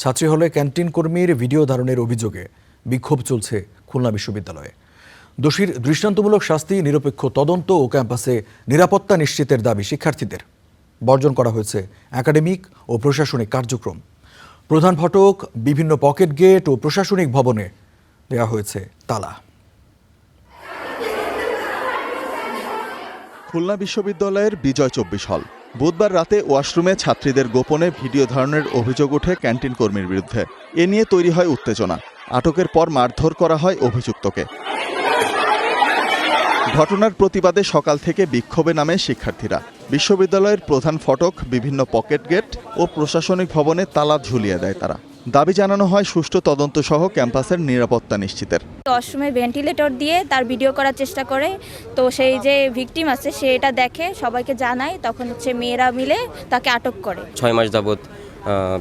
ছাত্রী হলে ক্যান্টিন কর্মীর ভিডিও ধারণের অভিযোগে বিক্ষোভ চলছে খুলনা বিশ্ববিদ্যালয়ে। দোষীর দৃষ্টান্তমূলক শাস্তি, নিরপেক্ষ তদন্ত ও ক্যাম্পাসে নিরাপত্তা নিশ্চিতের দাবি শিক্ষার্থীদের। বর্জন করা হয়েছে একাডেমিক ও প্রশাসনিক কার্যক্রম। প্রধান ফটক, বিভিন্ন পকেট গেট ও প্রশাসনিক ভবনে দেওয়া হয়েছে তালা। খুলনা বিশ্ববিদ্যালয়ের বিজয় 24 হল। বুধবার রাতে ওয়াশরুমে ছাত্রীদের গোপনে ভিডিও ধারণের অভিযোগ ওঠে ক্যান্টিন কর্মীর বিরুদ্ধে। এ নিয়ে তৈরি হয় উত্তেজনা। আটকের পর মারধর করা হয় অভিযুক্তকে। ঘটনার প্রতিবাদে সকাল থেকে বিক্ষোভে নামে শিক্ষার্থীরা। বিশ্ববিদ্যালয়ের প্রধান ফটক, বিভিন্ন পকেট গেট ও প্রশাসনিক ভবনে তালা ঝুলিয়ে দেয় তারা। দাবি জানানো হয় সুষ্ঠু তদন্ত সহ ক্যাম্পাসের নিরাপত্তা নিশ্চিতের। ওয়াশরুমে ভেন্টিলেটর দিয়ে তার ভিডিও করার চেষ্টা করে, তো সেই যে ভিকটিম আছে সে এটা দেখে, সবাইকে জানায়, তখন মেয়েরা মিলে তাকে আটক করে। 6 মাস যাবৎ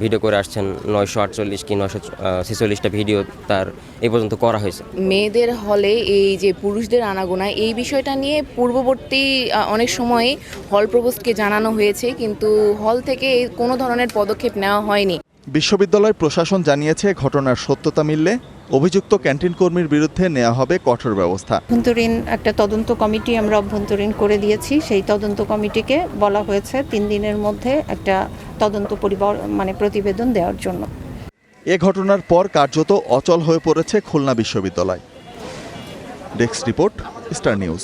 ভিডিও করে আসছেন। 948 কি 946টা ভিডিও তার এই পর্যন্ত করা হয়েছে। মেয়েদের হলে এই যে পুরুষদের আনাগোনা, এই বিষয়টা নিয়ে পূর্ববর্তী অনেক সময়ে হল প্রভোস্টকে জানানো হয়েছে, কিন্তু হল থেকে কোনো ধরনের পদক্ষেপ নেওয়া হয়নি। বিশ্ববিদ্যালয় প্রশাসন জানিয়েছে, ঘটনার সত্যতা মিললে অভিযুক্ত ক্যান্টিন কর্মীর বিরুদ্ধে নেওয়া হবে কঠোর ব্যবস্থা। অভ্যন্তরীণ একটা তদন্ত কমিটি আমরা অভ্যন্তরীণ করে দিয়েছি। সেই তদন্ত কমিটিকে বলা হয়েছে 3 দিনের মধ্যে একটা তদন্ত প্রতিবেদন দেওয়ার জন্য। এ ঘটনার পর কার্যত অচল হয়ে পড়েছে খুলনা বিশ্ববিদ্যালয়। Desk report, star news.